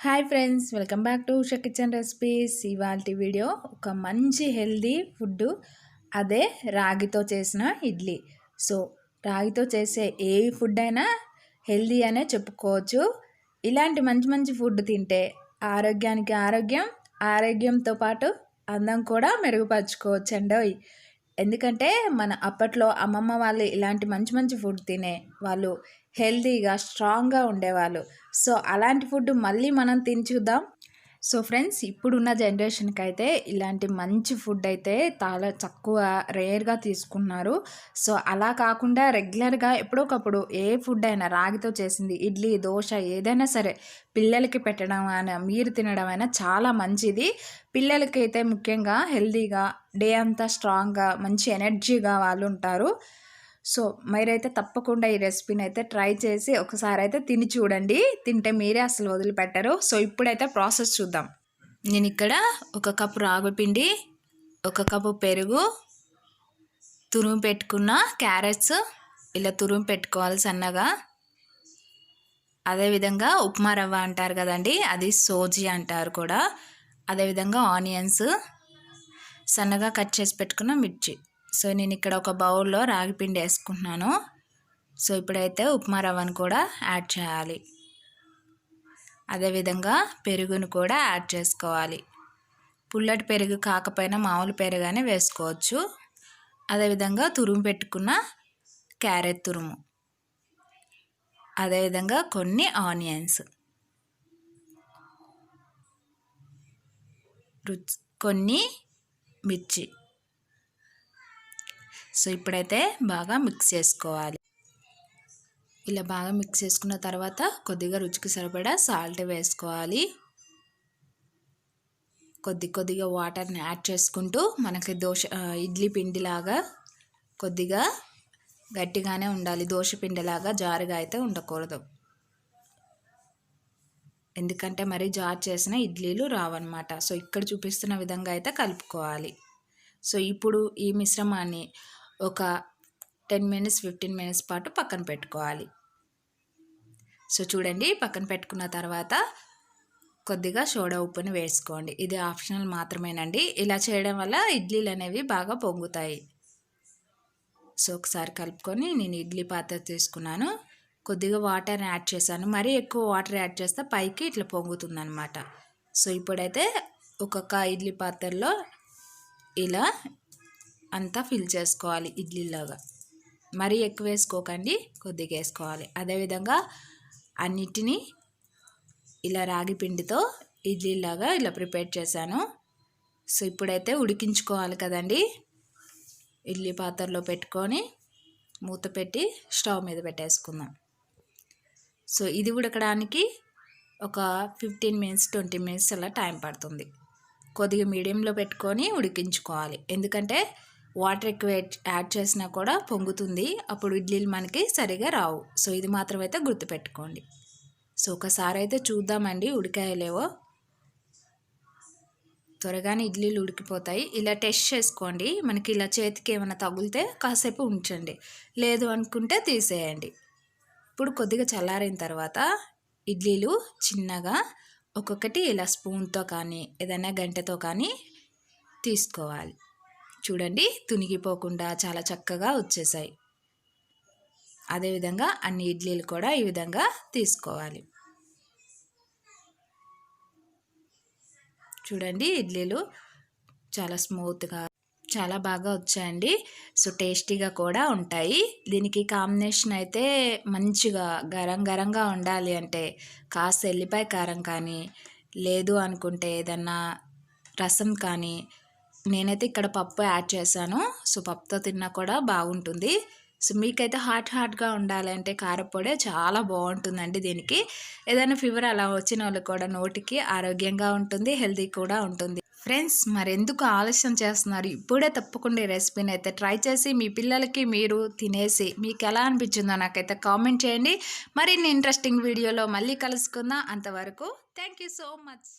Hi friends, welcome back to Usha kitchen recipes. ఇవాల్టి video ఒక మంచి హెల్దీ ఫుడ్, అదే రాగితో చేసిన ఇడ్లీ. సో రాగితో చేసే ఏ ఫుడ్ అయినా హెల్దీ అనే చెప్పుకోవచ్చు. ఇలాంటి మంచి మంచి ఫుడ్ తింటే ఆరోగ్యానికి ఆరోగ్యం, ఆరోగ్యంతో పాటు అందం కూడా మెరుగుపరుచుకోవచ్చండి. ఎందుకంటే మన అప్పట్లో అమ్మమ్మ వాళ్ళు ఇలాంటి మంచి మంచి ఫుడ్ తినే వాళ్ళు, హెల్తీగా స్ట్రాంగ్గా ఉండేవాళ్ళు. సో అలాంటి ఫుడ్ మళ్ళీ మనం తిని చూద్దాం. సో ఫ్రెండ్స్, ఇప్పుడున్న జనరేషన్కి అయితే ఇలాంటి మంచి ఫుడ్ అయితే చాలా తక్కువ, రేర్గా తీసుకున్నారు. సో అలా కాకుండా రెగ్యులర్గా ఎప్పుడొకప్పుడు ఏ ఫుడ్ అయినా రాగితో చేసింది, ఇడ్లీ, దోశ ఏదైనా సరే పిల్లలకి పెట్టడం అయినా మీరు తినడం అయినా చాలా మంచిది. పిల్లలకి అయితే ముఖ్యంగా హెల్తీగా డే అంతా స్ట్రాంగ్గా మంచి ఎనర్జీగా వాళ్ళు ఉంటారు. సో మీరైతే తప్పకుండా ఈ రెసిపీని అయితే ట్రై చేసి ఒకసారి అయితే తిని చూడండి. తింటే మీరే అసలు వదిలిపెట్టరు. సో ఇప్పుడైతే ప్రాసెస్ చూద్దాం. నేను ఇక్కడ 1 కప్పు రాగి పిండి, 1 కప్పు పెరుగు, తురుము పెట్టుకున్న క్యారెట్స్ ఇలా తురుము పెట్టుకోవాలి సన్నగా. అదేవిధంగా ఉప్మా రవ్వ అంటారు కదండి, అది సోజీ అంటారు కూడా. అదేవిధంగా ఆనియన్స్, సన్నగా కట్ చేసి పెట్టుకున్న మిర్చి. సో నేను ఇక్కడ ఒక బౌల్లో రాగి పిండి వేసుకుంటున్నాను. సో ఇప్పుడైతే ఉప్మా రవ్వను కూడా యాడ్ చేయాలి. అదేవిధంగా పెరుగును కూడా యాడ్ చేసుకోవాలి. పుల్లటి పెరుగు కాకపోయినా మామూలు పెరుగానే వేసుకోవచ్చు. అదేవిధంగా తురుము పెట్టుకున్న క్యారెట్ తురుము, అదేవిధంగా కొన్ని ఆనియన్స్, కొన్ని మిర్చి. సో ఇప్పుడైతే బాగా మిక్స్ చేసుకోవాలి. ఇలా బాగా మిక్స్ చేసుకున్న తర్వాత కొద్దిగా రుచికి సరిపడా సాల్ట్ వేసుకోవాలి. కొద్దిగా వాటర్ని యాడ్ చేసుకుంటూ, మనకి ఇడ్లీ పిండిలాగా కొద్దిగా గట్టిగానే ఉండాలి. దోశ పిండిలాగా జారుగా అయితే ఉండకూడదు. ఎందుకంటే మరీ జారు చేసిన ఇడ్లీలు రావన్నమాట. సో ఇక్కడ చూపిస్తున్న విధంగా అయితే కలుపుకోవాలి. సో ఇప్పుడు ఈ మిశ్రమాన్ని ఒక 10 మినిట్స్ 15 మినిట్స్ పాటు పక్కన పెట్టుకోవాలి. సో చూడండి, పక్కన పెట్టుకున్న తర్వాత కొద్దిగా సోడా ఉప్పుని వేసుకోండి. ఇది ఆప్షనల్ మాత్రమేనండి. ఇలా చేయడం వల్ల ఇడ్లీలు అనేవి బాగా పొంగుతాయి. సో ఒకసారి కలుపుకొని నేను ఇడ్లీ పాత్ర తీసుకున్నాను. కొద్దిగా వాటర్ని యాడ్ చేశాను. మరీ ఎక్కువ వాటర్ యాడ్ చేస్తే పైకి ఇట్లా పొంగుతుంది అనమాట. సో ఇప్పుడైతే ఒక్కొక్క ఇడ్లీ పాత్రలో ఇలా అంతా ఫిల్ చేసుకోవాలి ఇడ్లీలాగా. మరీ ఎక్కువ వేసుకోకండి, కొద్దిగా వేసుకోవాలి. అదేవిధంగా అన్నిటినీ ఇలా రాగి పిండితో ఇడ్లీలాగా ఇలా ప్రిపేర్ చేశాను. సో ఇప్పుడైతే ఉడికించుకోవాలి కదండి. ఇడ్లీ పాత్రలో పెట్టుకొని మూత పెట్టి స్టవ్ మీద పెట్టేసుకుందాం. సో ఇది ఉడకడానికి ఒక 15 మినిట్స్ 20 మినిట్స్ అలా టైం పడుతుంది. కొద్దిగా మీడియంలో పెట్టుకొని ఉడికించుకోవాలి. ఎందుకంటే వాటర్ ఎక్కువ యాడ్ చేసినా కూడా పొంగుతుంది, అప్పుడు ఇడ్లీలు మనకి సరిగా రావు. సో ఇది మాత్రం అయితే గుర్తుపెట్టుకోండి. సో ఒకసారి అయితే చూద్దామండి ఉడికాయలేవో. త్వరగానే ఇడ్లీలు ఉడికిపోతాయి. ఇలా టెస్ట్ చేసుకోండి. మనకి ఇలా చేతికి ఏమైనా తగిలితే కాసేపు ఉంచండి, లేదు అనుకుంటే తీసేయండి. ఇప్పుడు కొద్దిగా చల్లారిన తర్వాత ఇడ్లీలు చిన్నగా ఒక్కొక్కటి ఇలా స్పూన్తో కానీ ఏదైనా గంటెతో కానీ తీసుకోవాలి. చూడండి, తునిగిపోకుండా చాలా చక్కగా వచ్చేసాయి. అదేవిధంగా అన్ని ఇడ్లీలు కూడా ఈ విధంగా తీసుకోవాలి. చూడండి, ఇడ్లీలు చాలా స్మూత్గా చాలా బాగా వచ్చాయండి. సో టేస్టీగా కూడా ఉంటాయి. దీనికి కాంబినేషన్ అయితే మంచిగా గరంగా ఉండాలి అంటే కాస్త ఎల్లిపాయ కారం కానీ, లేదు అనుకుంటే ఏదన్నా రసం కానీ. నేనైతే ఇక్కడ పప్పు యాడ్ చేశాను. సో పప్పుతో తిన్నా కూడా బాగుంటుంది. సో మీకైతే హాట్గా ఉండాలంటే కారపొడి చాలా బాగుంటుందండి. దీనికి ఏదైనా ఫీవర్ అలా వచ్చిన వాళ్ళు కూడా నోటికి ఆరోగ్యంగా ఉంటుంది, హెల్తీ కూడా ఉంటుంది. ఫ్రెండ్స్, మరెందుకు ఆలస్యం చేస్తున్నారు? ఇప్పుడే తప్పకుండా ఈ రెసిపీని అయితే ట్రై చేసి మీ పిల్లలకి మీరు తినేసి మీకు ఎలా అనిపించిందో నాకైతే కామెంట్ చేయండి. మరిన్ని ఇంట్రెస్టింగ్ వీడియోలో మళ్ళీ కలుసుకుందాం. అంతవరకు థ్యాంక్ యూ సో మచ్.